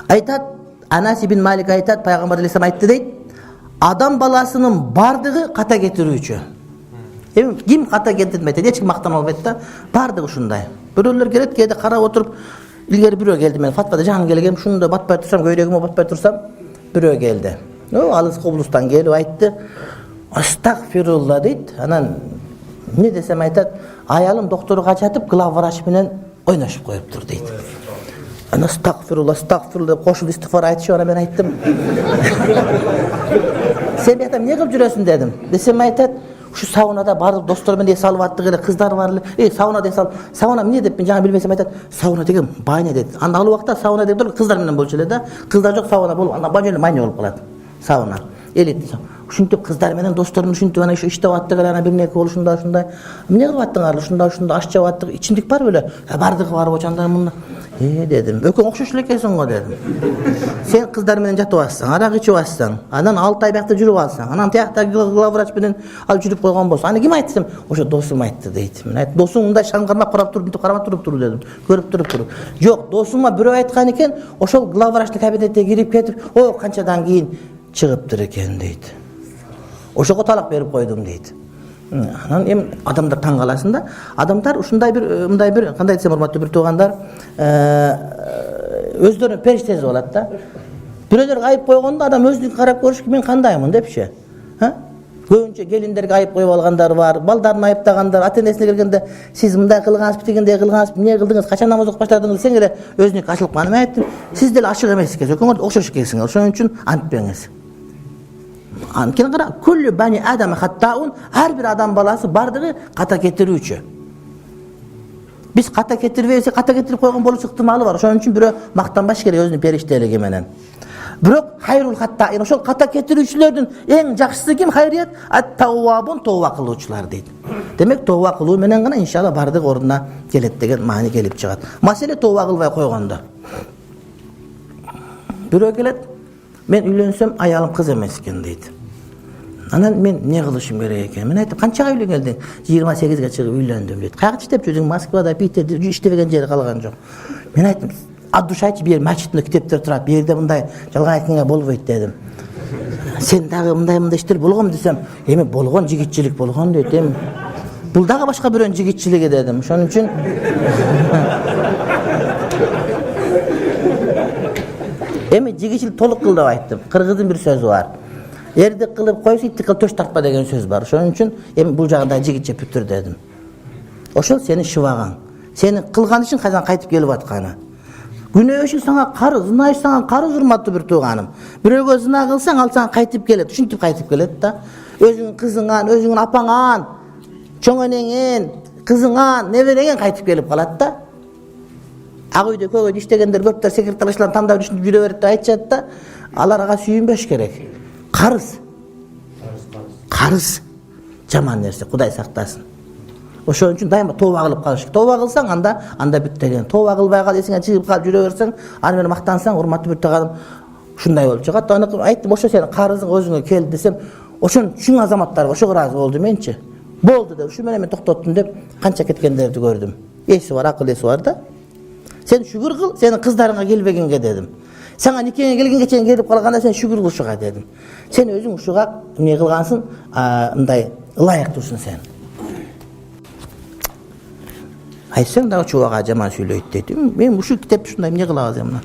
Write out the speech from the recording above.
Айтат, Анас ибн Малик айтат, пайгамбар алейхиссалам айтты дейт, адам баласынын бардыгы ката кетирүүчү. Эми ким ката кетирмейт, эч ким мактан албайт да, бардыгы ушундай. Бирөөлөр келет, кээде карап отуруп, илгери бирөө келди, мен фатвада жаңы келгем, шунда батпай турсам, көйрөгүмө батпай турсам, бирөө келди. Алыс Кобулустан келип айтты, астагфирулла дейт. Анан не десем айтат, аялым докторго жатып, главврач менен ойношуп коюптур дейт. Ана астагфирулла деп кошулуп истигфар айтышып, ана мен айттым. Сен бияктан эмне кылып жүрөсүң дедим. Десем айтат, ушу саунада бардык достор менен эс алып аттык эле, кыздар бар эле. Саунада эс алып, сауна эмне деп мен жаңы билбесем айтат, сауна деген баня дейт. Анда ал убакта сауна деп кыздар менен болчу эле да. Кыздар жок, сауна болуп, анда баня болуп калат. Сауна. Элит. Ушинтип кыздар менен достор менен ушинтип ана иштеп аттык эле, ана бирнеке болуп ушундай. Эмне кылып аттыңар? Ушундай аш жеп аттык. Ичимдик бар беле? Бардыгы бар очандар мында. Дедим. Экөөң окшош эле экенсиң го дедим. Сен кыздар менен жатып атсаң, арак ичип атсаң, анан 6 ай биякта жүрүп алсаң, анан тиякта главврач менен алып жүрүп койгон болсоң, аны ким айтты десем, ошо досум айтты дейт. Мен айттым, досуң мындай шаң кармап карап туруп дедим. Көрүп туруп. Жок, досума бирөө айткан экен, ошол главврачтын кабинетине кирип кетип, канчадан кийин чыгыптыр экен дейт. Ошого талак берип койдум дейт. Анан эми адамдар таң каласың да. Адамдар ушундай мындай бир кандай десем урматтуу бир туугандар, өздөрүнүн периштеси болот да. Бирөөлөр айып койгондо адам өзүнүн карап көрүш, мен кандаймын депчи. Көбүнчө келиндерге айып коюп алгандар бар, балдарын айыптагандар, ата-энесине келгенде сиз мындай кылгансыз, тигиндей кылгансыз, эмне кылдыңыз, качан намаз окуп баштадыңыз десең эле өзүнүн ачылып калган. Мен айттым, сиз деле ачык эмес экенсиз, экөөңөр окшош экенсиңер. Ошон үчүн антпеңиз. Анткени кара, күллү бани адам хаттаун, ар бир адам баласы бардыгы ката кетирүүчү. Биз ката кетирбейбиз, ката кетирип койгон болуш ыктымалы бар. Ошон үчүн бирөө мактанбаш керек өзүнүн периштелиги менен. Бирок хайрул хаттаин, ошол ката кетирүүчүлөрдүн эң жакшысы ким? Хайрият ат-таввабун, тооба кылуучулар дейт. Демек тооба кылуу менен гана иншалла бардык ордуна келет деген маани келип чыгат. Маселе тооба кылбай койгондо. Бирөө келет, мен үйлөнсөм аялым кыз эмес экен дейт. Анан мен эмне кылышым керек экен? Мен айттым, канчага үйлөнгөң? 28ге чыгып үйлөндүм дейт. Кайда иштеп жүрдүң? Москвада, Питерде иштебеген жери калган жок. Мен айттым, от душа айтчы, бир мачитте китептер турат, бир жерде мындай жалган айтканга болбойт дедим. Сен дагы мындай иштер болгонбу десем, эми болгон, жигитчилик болгон дейт. Эми бул дагы башка бирөөнүн жигитчилиги дедим. Ошон үчүн эми жигитчилик толук кыл деп айттым. Кыргыздын бир сөзү бар. Эрдик кылып койсо, итти кылып төш тартпа деген сөз бар. Ошон үчүн эми бул жагында жигитче пүтүр дедим. Ошол сенин шыбагаң. Сенин кылган ишин кайдан кайтып келип атканы. Күнөө ишин сага карыз, зына иш сага карыз, урматтуу бир тууганым. Бирөөгө зына кылсаң, ал сага кайтып келет. Ушинтип кайтып келет да. Өзүңүн кызыңан, өзүңүн апаңан, чоң энеңен, кызыңан, небереңен кайтып келип калат да. Ак үйдө, көк үйдө иштегендер көптөр секретарьчыларын тандап ушинтип жүрө берет деп айтышат да. Аларга сүйүнбөш керек. Карыз. Карыз жаман нерсе, Кудай сактасын. Ошон үчүн дайыма тооба кылып калыш керек. Тооба кылсаң, анда бүттеген. Тооба кылбай кал, эсиңе чыгып калып жүрө берсең, аны менен мактансаң, урматтуу бир тууганым, ушундай болуп чыгат. Аны айттым, ошо сенин карызың өзүңө келди десем, ошон чың азаматтарга ошого ыраазы болду менчи. Болду деп, ушу менен мен токтоттум деп, канча кеткендерди көрдүм. Эси бар, акыл эси бар да. Сен шүгүр кыл, сенин кыздарыңа келбегенге дедим. Сага никеңе келгенге чейин келип калганда сен шүгүр кылышуга дедим. Сен өзүң ушуга эмне кылгансың? Мындай ылайыктуусуң сен. Айтсаң дагы чубага жаман сүйлөйт дейт. Мен ушу китепти ушундай эмне кылабыз эмне?